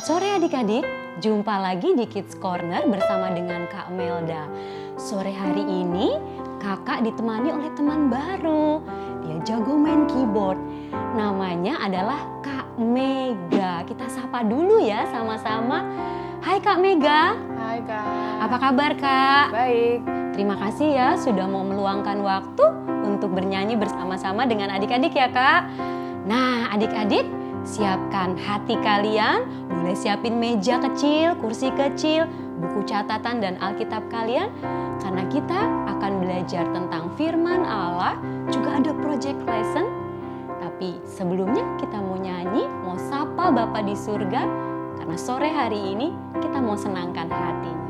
Selamat sore adik-adik, jumpa lagi di Kids Corner bersama dengan Kak Melda. Sore hari ini kakak ditemani oleh teman baru, dia jago main keyboard. Namanya adalah Kak Mega. Kita sapa dulu ya sama-sama. Hai Kak Mega. Hai Kak. Apa kabar Kak? Baik. Terima kasih ya sudah mau meluangkan waktu untuk bernyanyi bersama-sama dengan adik-adik ya Kak. Nah adik-adik, siapkan hati kalian, mulai siapin meja kecil, kursi kecil, buku catatan dan Alkitab kalian. Karena kita akan belajar tentang firman Allah, juga ada project lesson. Tapi sebelumnya kita mau nyanyi, mau sapa Bapa di surga. Karena sore hari ini kita mau senangkan hatinya.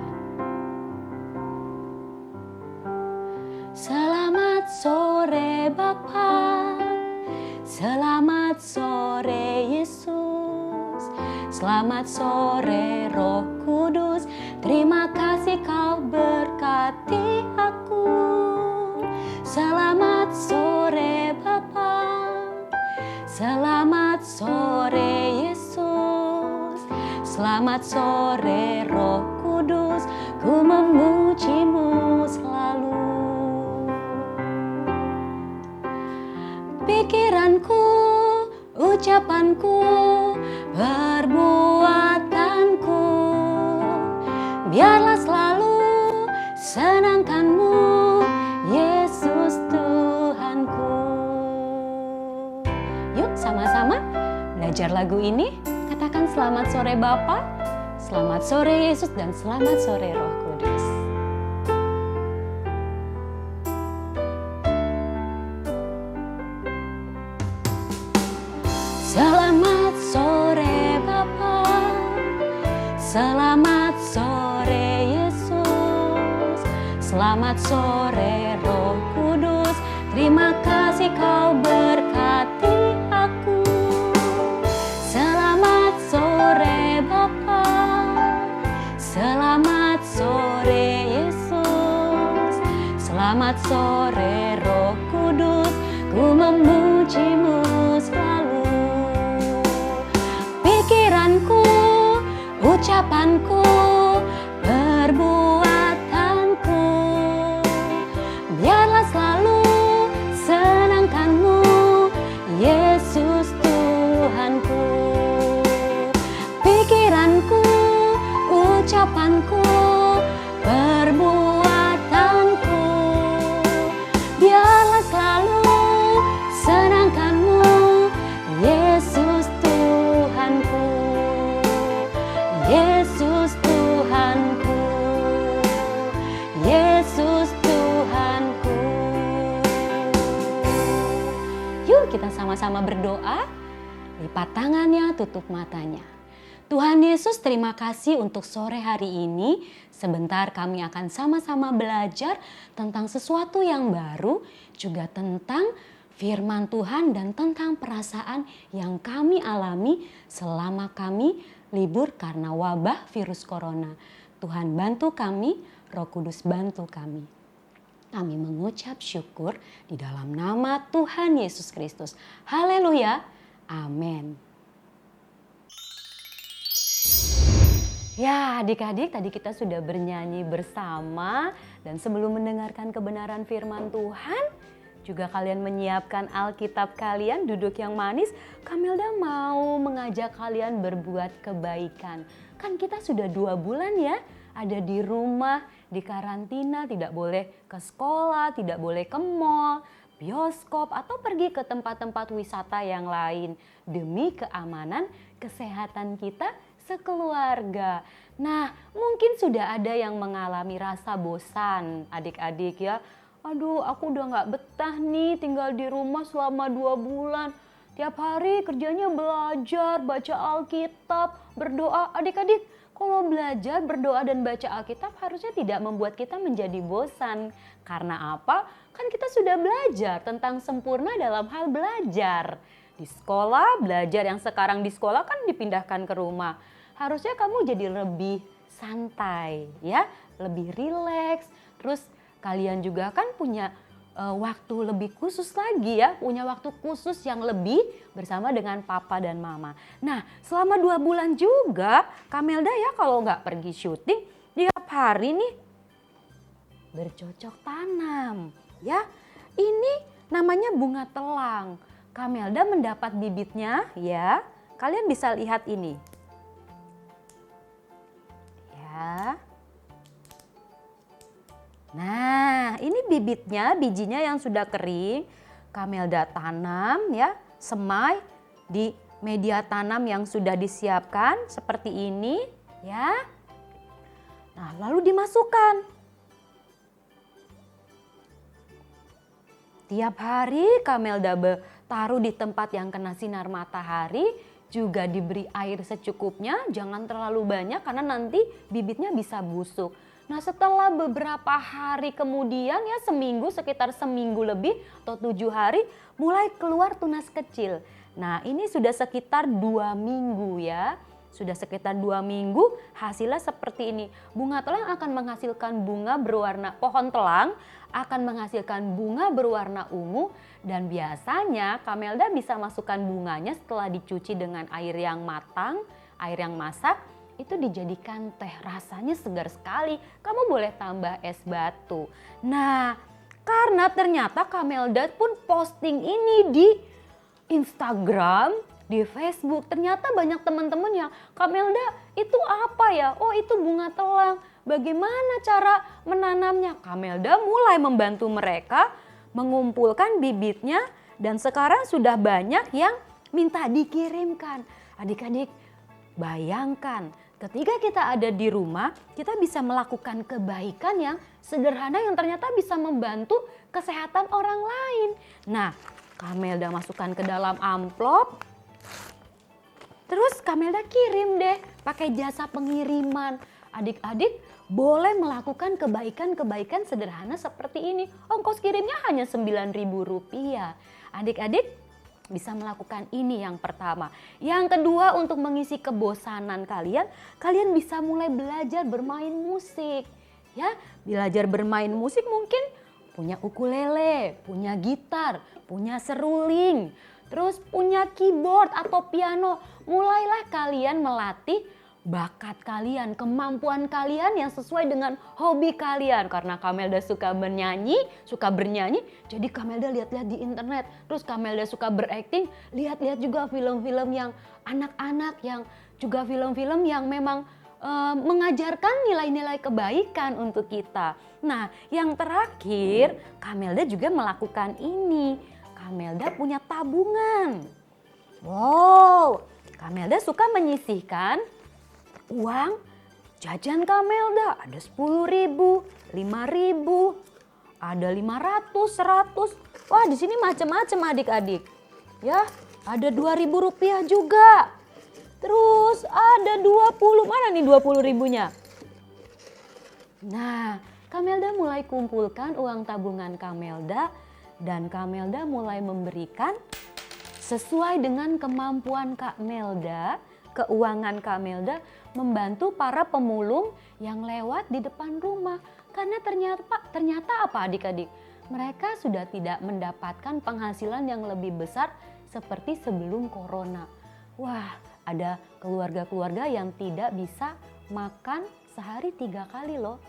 Selamat sore Bapa. Selamat sore Yesus, selamat sore Roh Kudus, terima kasih kau berkati aku. Selamat sore Bapa, selamat sore Yesus, selamat sore Roh Kudus, ku memujimu selalu. Pikiranku, ucapanku, perbuatanku, biarlah selalu senangkanmu, Yesus Tuhanku. Yuk sama-sama belajar lagu ini. Katakan selamat sore Bapa, selamat sore Yesus, dan selamat sore Roh Kudus. Selamat sore Bapa, selamat sore Yesus, selamat sore Roh Kudus, terima kasih kau berkati aku. Selamat sore Bapa, selamat sore Yesus, selamat sore Roh Kudus, ku memujimu selalu. Pikiranku, ucapanku, perbuatanku, biarlah selalu senangkanmu, Yesus Tuhanku. Pikiranku, ucapanku, perbuatanku, biarlah selalu senangkanmu, Yesus Tuhanku, Yesus Tuhanku, Yesus Tuhanku. Yuk kita sama-sama berdoa, lipat tangannya, tutup matanya. Tuhan Yesus, terima kasih untuk sore hari ini. Sebentar kami akan sama-sama belajar tentang sesuatu yang baru, juga tentang firman Tuhan dan tentang perasaan yang kami alami selama kami libur karena wabah virus corona. Tuhan bantu kami, Roh Kudus bantu kami. Kami mengucap syukur di dalam nama Tuhan Yesus Kristus. Haleluya, amin. Ya adik-adik, tadi kita sudah bernyanyi bersama dan sebelum mendengarkan kebenaran firman Tuhan, juga kalian menyiapkan Alkitab kalian, duduk yang manis. Kamelda mau mengajak kalian berbuat kebaikan. Kan kita sudah 2 bulan ya ada di rumah, di karantina, tidak boleh ke sekolah, tidak boleh ke mall, bioskop, atau pergi ke tempat-tempat wisata yang lain. Demi keamanan, kesehatan kita sekeluarga. Nah, mungkin sudah ada yang mengalami rasa bosan adik-adik ya. Aduh, aku udah gak betah nih tinggal di rumah selama 2 bulan. Tiap hari kerjanya belajar, baca Alkitab, berdoa. Adik-adik, kalau belajar, berdoa dan baca Alkitab harusnya tidak membuat kita menjadi bosan. Karena apa? Kan kita sudah belajar tentang sempurna dalam hal belajar. Di sekolah, belajar yang sekarang di sekolah kan dipindahkan ke rumah. Harusnya kamu jadi lebih santai ya, lebih rileks. Terus kalian juga kan punya waktu lebih khusus lagi ya, punya waktu khusus yang lebih bersama dengan papa dan mama. Nah, selama 2 bulan juga Kamelda ya kalau nggak pergi syuting tiap hari nih bercocok tanam ya. Ini namanya bunga telang. Kamelda mendapat bibitnya ya. Kalian bisa lihat ini. Ya. Nah, ini bibitnya, bijinya yang sudah kering. Kamelda tanam ya, semai di media tanam yang sudah disiapkan seperti ini ya. Nah, lalu dimasukkan. Tiap hari Kamelda taruh di tempat yang kena sinar matahari, juga diberi air secukupnya, jangan terlalu banyak karena nanti bibitnya bisa busuk. Nah, setelah beberapa hari kemudian ya seminggu, sekitar seminggu lebih atau 7 hari mulai keluar tunas kecil. Nah, ini sudah sekitar 2 minggu ya. Sudah sekitar 2 minggu hasilnya seperti ini. Bunga telang akan menghasilkan bunga berwarna, pohon telang akan menghasilkan bunga berwarna ungu dan biasanya Kamelda bisa masukkan bunganya setelah dicuci dengan air yang matang, air yang masak. Itu dijadikan teh, rasanya segar sekali. Kamu boleh tambah es batu. Nah, karena ternyata Kamelda pun posting ini di Instagram, di Facebook. Ternyata banyak teman-teman yang, Kamelda itu apa ya? Oh, itu bunga telang. Bagaimana cara menanamnya? Kamelda mulai membantu mereka mengumpulkan bibitnya dan sekarang sudah banyak yang minta dikirimkan. Adik-adik, bayangkan ketika kita ada di rumah, kita bisa melakukan kebaikan yang sederhana yang ternyata bisa membantu kesehatan orang lain. Nah, Kamelda masukkan ke dalam amplop, terus Kamelda kirim deh pakai jasa pengiriman. Adik-adik boleh melakukan kebaikan-kebaikan sederhana seperti ini. Ongkos kirimnya hanya Rp9.000. Adik-adik bisa melakukan ini yang pertama. Yang kedua, untuk mengisi kebosanan kalian, kalian bisa mulai belajar bermain musik. Ya, belajar bermain musik mungkin punya ukulele, punya gitar, punya seruling, terus punya keyboard atau piano. Mulailah kalian melatih bakat kalian, kemampuan kalian yang sesuai dengan hobi kalian. Karena Kamelda suka bernyanyi, jadi Kamelda lihat-lihat di internet. Terus Kamelda suka berakting, lihat-lihat juga film-film yang anak-anak, yang juga film-film yang memang mengajarkan nilai-nilai kebaikan untuk kita. Nah, yang terakhir, Kamelda juga melakukan ini. Kamelda punya tabungan. Wow, Kamelda suka menyisihkan uang jajan Kamelda, ada 10.000, 5.000, ada 500, 100. Wah, di sini macam-macam adik-adik. Ya, ada 2.000 rupiah juga. Terus ada 20, mana nih 20 ribunya? Nah, Kamelda mulai kumpulkan uang tabungan Kamelda dan Kamelda mulai memberikan sesuai dengan kemampuan Kamelda. Keuangan Kamelda membantu para pemulung yang lewat di depan rumah. Karena ternyata apa adik-adik? Mereka sudah tidak mendapatkan penghasilan yang lebih besar seperti sebelum corona. Wah, ada keluarga-keluarga yang tidak bisa makan sehari 3 kali loh.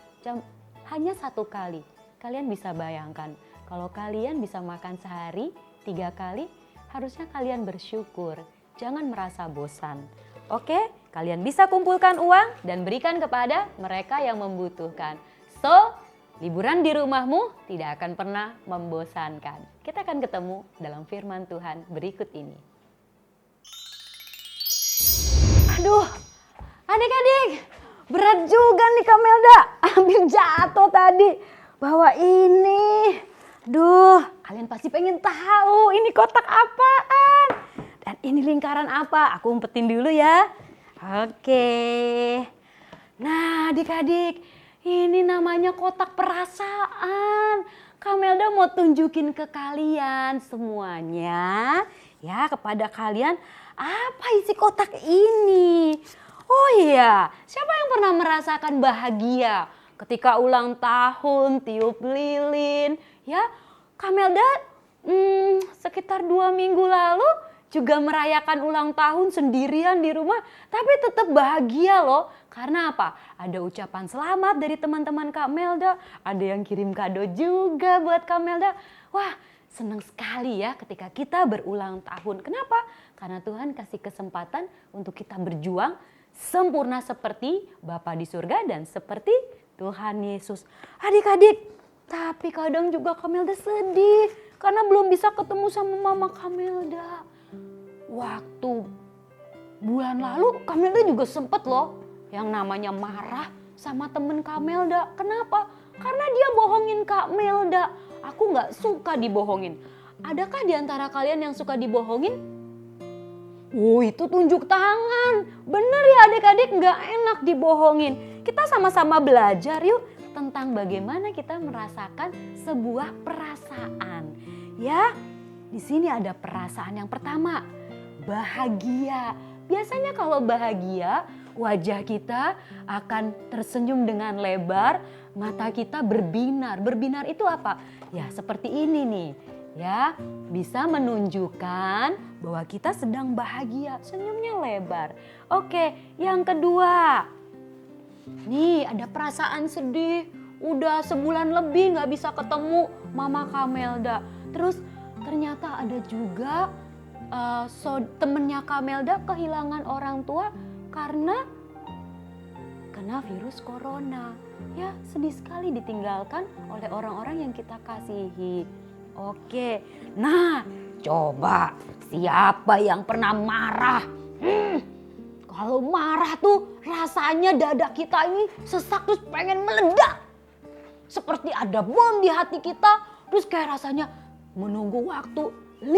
Hanya 1 kali. Kalian bisa bayangkan, kalau kalian bisa makan sehari 3 kali, harusnya kalian bersyukur. Jangan merasa bosan. Oke, kalian bisa kumpulkan uang dan berikan kepada mereka yang membutuhkan. So, liburan di rumahmu tidak akan pernah membosankan. Kita akan ketemu dalam firman Tuhan berikut ini. Aduh, adik-adik, berat juga nih Kamelda. Hampir jatuh tadi. Bawa ini. Duh, kalian pasti pengen tahu ini kotak apaan. Dan ini lingkaran apa? Aku umpetin dulu ya. Oke. Nah, adik-adik, ini namanya kotak perasaan. Kamelda mau tunjukin ke kalian semuanya, ya, kepada kalian apa isi kotak ini. Oh iya, siapa yang pernah merasakan bahagia ketika ulang tahun, tiup lilin, ya? Kamelda sekitar 2 minggu lalu juga merayakan ulang tahun sendirian di rumah, tapi tetap bahagia loh. Karena apa? Ada ucapan selamat dari teman-teman Kamelda, ada yang kirim kado juga buat Kamelda. Wah, senang sekali ya ketika kita berulang tahun. Kenapa? Karena Tuhan kasih kesempatan untuk kita berjuang sempurna seperti Bapa di surga dan seperti Tuhan Yesus. Adik-adik, tapi kadang juga Kamelda sedih karena belum bisa ketemu sama Mama Kamelda. Waktu bulan lalu Kamelda juga sempet loh yang namanya marah sama temen Kamelda. Kenapa? Karena dia bohongin Kamelda. Aku gak suka dibohongin. Adakah di antara kalian yang suka dibohongin? Oh, itu tunjuk tangan. Bener ya adik-adik, gak enak dibohongin. Kita sama-sama belajar yuk tentang bagaimana kita merasakan sebuah perasaan. Ya, di sini ada perasaan yang pertama, bahagia. Biasanya kalau bahagia, wajah kita akan tersenyum dengan lebar, mata kita berbinar. Berbinar itu apa? Ya, seperti ini nih. Ya, bisa menunjukkan bahwa kita sedang bahagia, senyumnya lebar. Oke, yang kedua. Nih, ada perasaan sedih. Udah sebulan lebih gak bisa ketemu Mama Kamelda. Terus ternyata ada juga temennya Kamelda kehilangan orang tua karena kena virus corona. Ya, sedih sekali ditinggalkan oleh orang-orang yang kita kasihi. Oke, nah coba siapa yang pernah marah? Kalau marah tuh rasanya dada kita ini sesak terus pengen meledak. Seperti ada bom di hati kita, terus kayak rasanya menunggu waktu 5,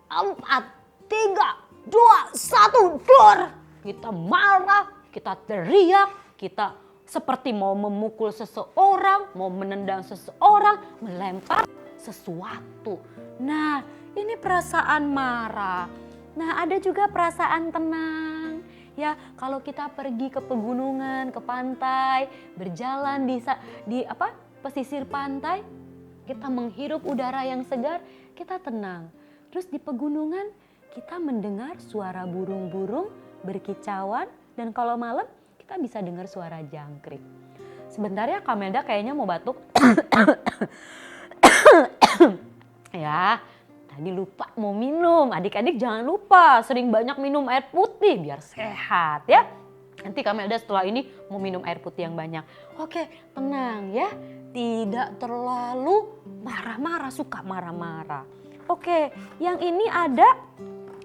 4, 3, 2, 1, dor. Kita marah, kita teriak, kita seperti mau memukul seseorang, mau menendang seseorang, melempar sesuatu. Nah, ini perasaan marah. Nah, ada juga perasaan tenang. Ya, kalau kita pergi ke pegunungan, ke pantai, berjalan di pesisir pantai, kita menghirup udara yang segar, kita tenang. Terus di pegunungan kita mendengar suara burung-burung berkicauan, dan kalau malam kita bisa dengar suara jangkrik. Sebentar ya, Kamelda kayaknya mau batuk. Ya, tadi lupa mau minum. Adik-adik jangan lupa sering banyak minum air putih biar sehat ya. Nanti Kamelda setelah ini mau minum air putih yang banyak. Oke, tenang ya. Tidak terlalu marah-marah, suka marah-marah. Oke, yang ini ada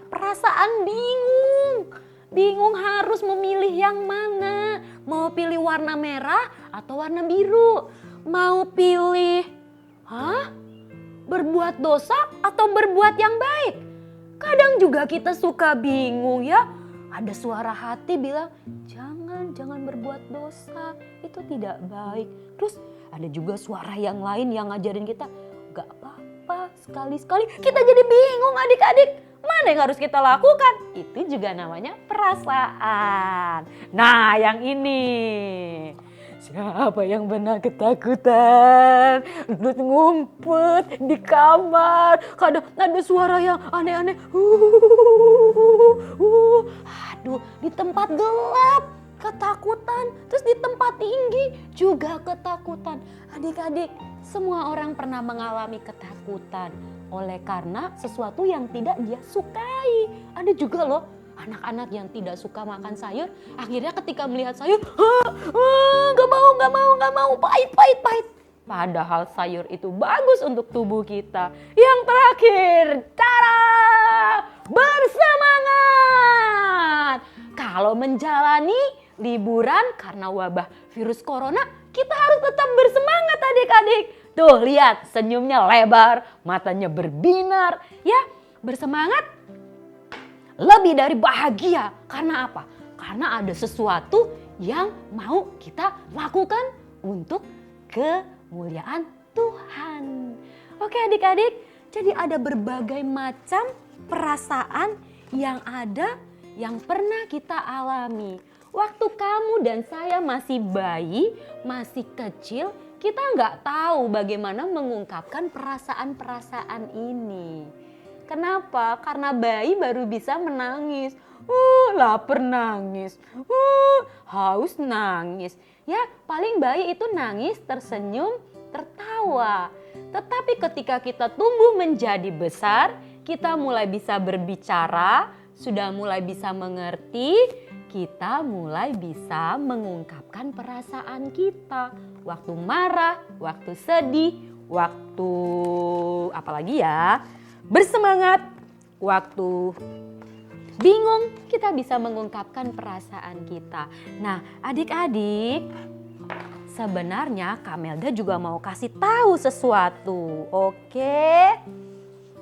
perasaan bingung. Bingung harus memilih yang mana. Mau pilih warna merah atau warna biru. Mau pilih, berbuat dosa atau berbuat yang baik. Kadang juga kita suka bingung ya. Ada suara hati bilang, jangan berbuat dosa, itu tidak baik. Terus ada juga suara yang lain yang ngajarin kita, gak apa-apa, sekali-sekali. Kita jadi bingung adik-adik, mana yang harus kita lakukan? Itu juga namanya perasaan. Nah, yang ini. Siapa yang pernah ketakutan? Terus ngumpet di kamar. Kadang ada suara yang aneh-aneh. Aduh, di tempat gelap ketakutan. Terus di tempat tinggi juga ketakutan. Adik-adik, semua orang pernah mengalami ketakutan. Oleh karena sesuatu yang tidak dia sukai. Ada juga loh anak-anak yang tidak suka makan sayur, akhirnya ketika melihat sayur, gak mau, pahit. Padahal sayur itu bagus untuk tubuh kita. Yang terakhir, cara bersemangat. Kalau menjalani liburan karena wabah virus corona, kita harus tetap bersemangat adik-adik. Tuh lihat, senyumnya lebar, matanya berbinar, ya bersemangat. Lebih dari bahagia. Karena apa? Karena ada sesuatu yang mau kita lakukan untuk kemuliaan Tuhan. Oke adik-adik, jadi ada berbagai macam perasaan yang ada yang pernah kita alami. Waktu kamu dan saya masih bayi, masih kecil, kita nggak tahu bagaimana mengungkapkan perasaan-perasaan ini. Kenapa? Karena bayi baru bisa menangis. Lapar nangis. Haus nangis. Ya, paling bayi itu nangis, tersenyum, tertawa. Tetapi ketika kita tumbuh menjadi besar, kita mulai bisa berbicara, sudah mulai bisa mengerti, kita mulai bisa mengungkapkan perasaan kita. Waktu marah, waktu sedih, waktu apalagi ya, bersemangat, waktu bingung, kita bisa mengungkapkan perasaan kita. Nah, adik-adik, sebenarnya Kamelda juga mau kasih tahu sesuatu. Oke?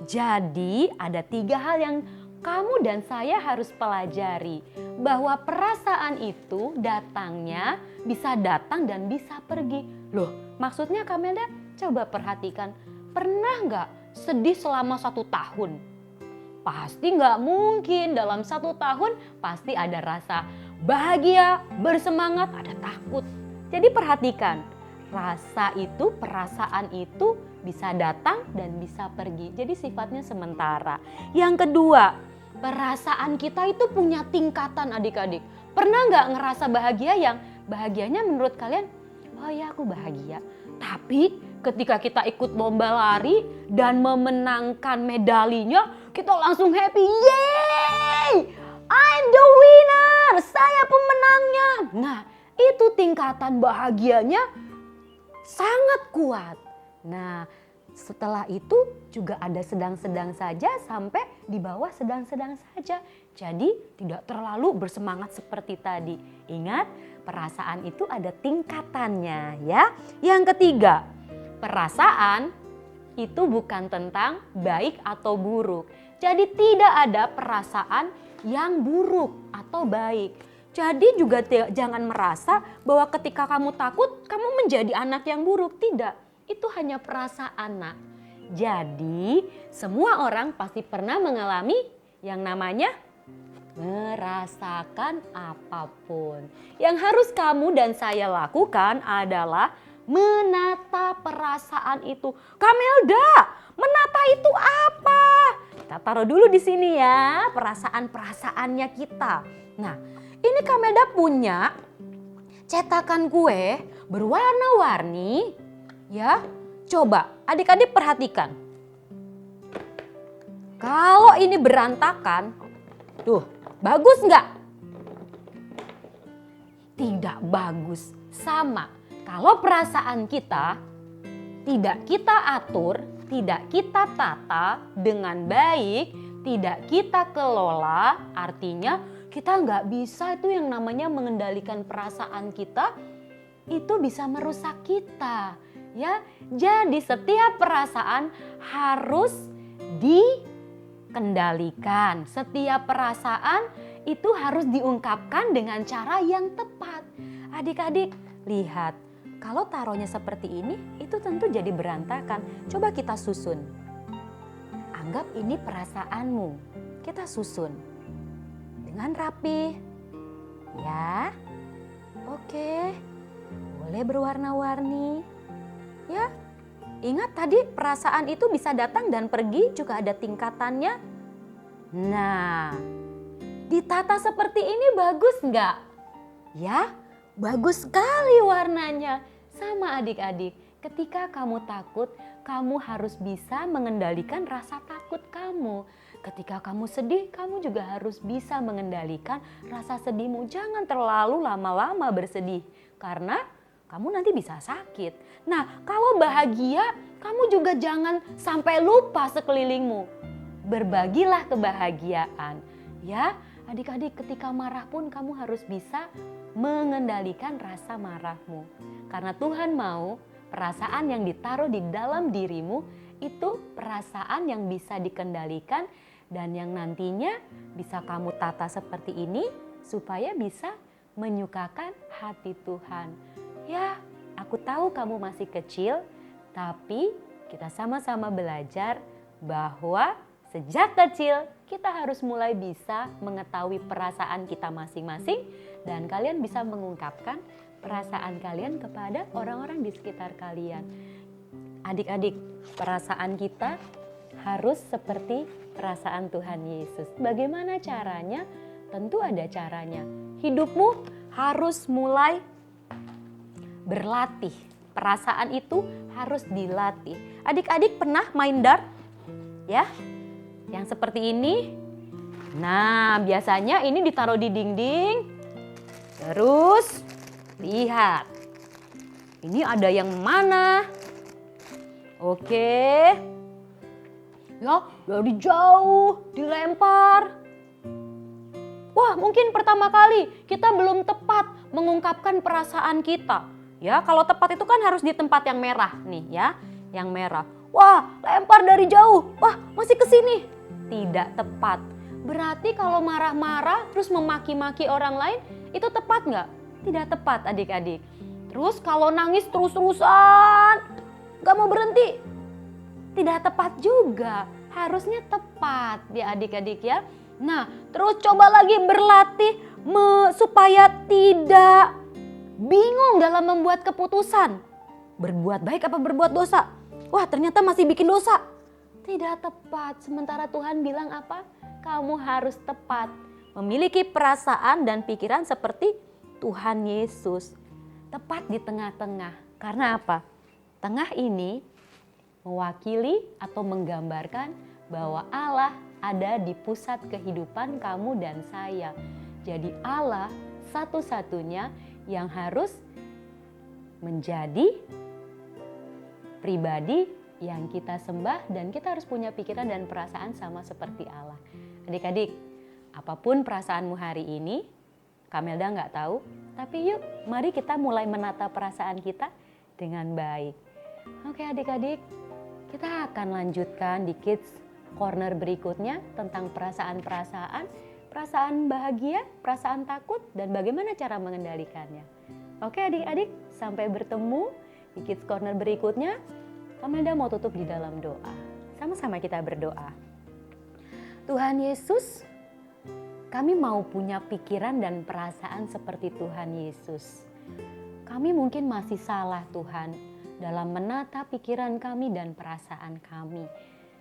Jadi ada 3 hal yang kamu dan saya harus pelajari. Bahwa perasaan itu datangnya bisa datang dan bisa pergi. Loh, maksudnya Kamelda coba perhatikan. Pernah nggak sedih selama 1 tahun? Pasti nggak mungkin, dalam 1 tahun pasti ada rasa bahagia, bersemangat, ada takut. Jadi perhatikan, rasa itu, perasaan itu bisa datang dan bisa pergi. Jadi sifatnya sementara. Yang kedua, perasaan kita itu punya tingkatan adik-adik. Pernah nggak ngerasa bahagia yang bahagianya menurut kalian, oh ya aku bahagia. Tapi ketika kita ikut lomba lari dan memenangkan medalinya, kita langsung happy. Yeay! I'm the winner! Saya pemenangnya. Nah, itu tingkatan bahagianya sangat kuat. Nah, setelah itu juga ada sedang-sedang saja sampai di bawah sedang-sedang saja. Jadi tidak terlalu bersemangat seperti tadi. Ingat, perasaan itu ada tingkatannya ya. Yang ketiga, perasaan itu bukan tentang baik atau buruk. Jadi tidak ada perasaan yang buruk atau baik. Jadi juga jangan merasa bahwa ketika kamu takut, kamu menjadi anak yang buruk. Tidak, itu hanya perasaan, nak. Jadi semua orang pasti pernah mengalami yang namanya merasakan apapun. Yang harus kamu dan saya lakukan adalah menata perasaan itu. Kamelda, menata itu apa? Kita taruh dulu di sini ya, perasaan-perasaannya kita. Nah, ini Kamelda punya cetakan kue berwarna-warni. Ya, coba adik-adik perhatikan. Kalau ini berantakan, tuh, bagus nggak? Tidak bagus. Sama, kalau perasaan kita tidak kita atur, tidak kita tata dengan baik, tidak kita kelola, artinya kita nggak bisa itu yang namanya mengendalikan perasaan kita, itu bisa merusak kita. Ya, jadi setiap perasaan harus dikendalikan. Setiap perasaan itu harus diungkapkan dengan cara yang tepat. Adik-adik, lihat. Kalau taruhnya seperti ini, itu tentu jadi berantakan. Coba kita susun. Anggap ini perasaanmu. Kita susun dengan rapi. Ya, oke. Boleh berwarna-warni. Ya, ingat tadi perasaan itu bisa datang dan pergi, juga ada tingkatannya. Nah, ditata seperti ini bagus nggak? Ya, bagus sekali warnanya. Sama adik-adik, ketika kamu takut, kamu harus bisa mengendalikan rasa takut kamu. Ketika kamu sedih, kamu juga harus bisa mengendalikan rasa sedihmu. Jangan terlalu lama-lama bersedih, karena kamu nanti bisa sakit. Nah, kalau bahagia, kamu juga jangan sampai lupa sekelilingmu. Berbagilah kebahagiaan. Ya, adik-adik, ketika marah pun kamu harus bisa mengendalikan rasa marahmu. Karena Tuhan mau perasaan yang ditaruh di dalam dirimu itu perasaan yang bisa dikendalikan dan yang nantinya bisa kamu tata seperti ini supaya bisa menyukakan hati Tuhan. Ya, aku tahu kamu masih kecil, tapi kita sama-sama belajar bahwa sejak kecil kita harus mulai bisa mengetahui perasaan kita masing-masing dan kalian bisa mengungkapkan perasaan kalian kepada orang-orang di sekitar kalian. Adik-adik, perasaan kita harus seperti perasaan Tuhan Yesus. Bagaimana caranya? Tentu ada caranya. Hidupmu harus mulai berlatih. Perasaan itu harus dilatih. Adik-adik pernah main dart? Ya, yang seperti ini. Nah, biasanya ini ditaruh di dinding. Terus, lihat. Ini ada yang mana? Oke. Ya, dari jauh dilempar. Wah, mungkin pertama kali kita belum tepat mengungkapkan perasaan kita. Ya, kalau tepat itu kan harus di tempat yang merah nih ya, yang merah. Wah, lempar dari jauh. Wah, masih ke sini. Tidak tepat. Berarti kalau marah-marah terus memaki-maki orang lain, itu tepat nggak? Tidak tepat adik-adik. Terus kalau nangis terus-terusan, nggak mau berhenti, tidak tepat juga. Harusnya tepat ya adik-adik ya. Nah, terus coba lagi berlatih supaya tidak bingung dalam membuat keputusan. Berbuat baik apa berbuat dosa? Wah, ternyata masih bikin dosa. Tidak tepat. Sementara Tuhan bilang apa? Kamu harus tepat. Memiliki perasaan dan pikiran seperti Tuhan Yesus. Tepat di tengah-tengah. Karena apa? Tengah ini mewakili atau menggambarkan bahwa Allah ada di pusat kehidupan kamu dan saya. Jadi Allah satu-satunya yang harus menjadi pribadi yang kita sembah, dan kita harus punya pikiran dan perasaan sama seperti Allah. Adik-adik, apapun perasaanmu hari ini, Kamelda nggak tahu, tapi yuk mari kita mulai menata perasaan kita dengan baik. Oke adik-adik, kita akan lanjutkan di Kids Corner berikutnya tentang perasaan-perasaan, perasaan bahagia, perasaan takut, dan bagaimana cara mengendalikannya. Oke adik-adik, sampai bertemu di Kids Corner berikutnya. Kamelda mau tutup di dalam doa. Sama-sama kita berdoa. Tuhan Yesus, kami mau punya pikiran dan perasaan seperti Tuhan Yesus. Kami mungkin masih salah Tuhan dalam menata pikiran kami dan perasaan kami.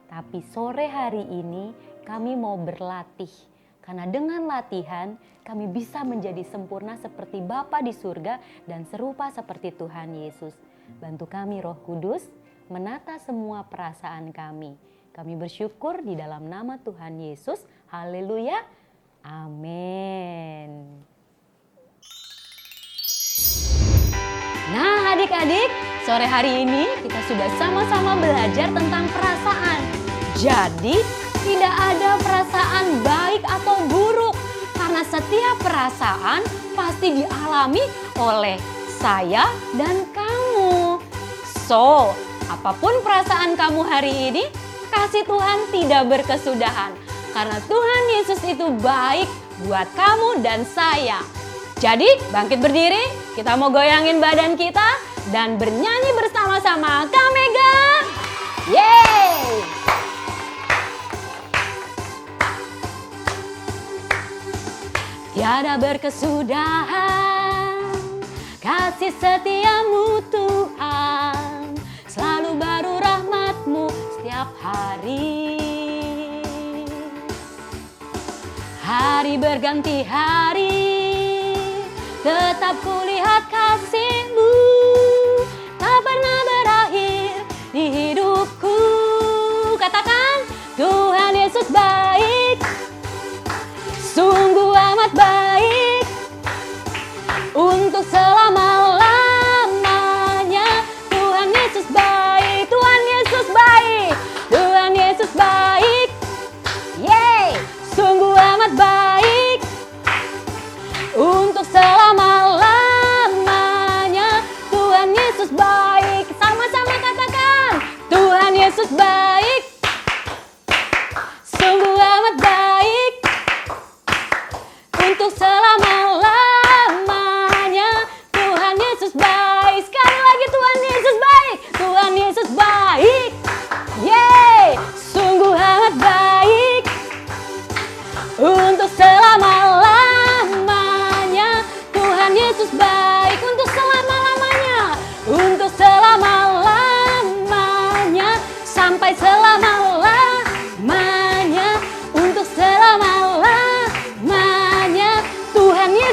Tapi sore hari ini kami mau berlatih. Karena dengan latihan kami bisa menjadi sempurna seperti Bapa di surga dan serupa seperti Tuhan Yesus. Bantu kami Roh Kudus menata semua perasaan kami. Kami bersyukur di dalam nama Tuhan Yesus. Haleluya. Amin. Nah adik-adik, sore hari ini kita sudah sama-sama belajar tentang perasaan. Jadi tidak ada perasaan baik atau buruk. Karena setiap perasaan pasti dialami oleh saya dan kamu. So, apapun perasaan kamu hari ini, kasih Tuhan tidak berkesudahan. Karena Tuhan Yesus itu baik buat kamu dan saya. Jadi bangkit berdiri, kita mau goyangin badan kita dan bernyanyi bersama-sama. Kamega! Yeay! Tiada berkesudahan kasih setiamu Tuhan, selalu baru rahmat-Mu setiap hari. Hari berganti hari, tetap kulihat kasih-Mu, tak pernah berakhir di hidupku. Katakan, Tuhan Yesus baik, sungguh amat baik, untuk selama-lamanya. Tuhan Yesus baik, Tuhan Yesus baik, Tuhan Yesus baik, yeay, sungguh amat baik, untuk selama-lamanya. Tuhan Yesus baik. Sama-sama katakan, Tuhan Yesus baik, sungguh amat baik, untuk selama-lamanya.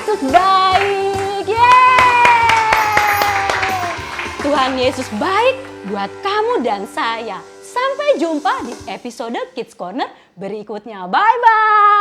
Yesus baik. Yeay! Tuhan Yesus baik buat kamu dan saya. Sampai jumpa di episode Kids Corner berikutnya. Bye-bye.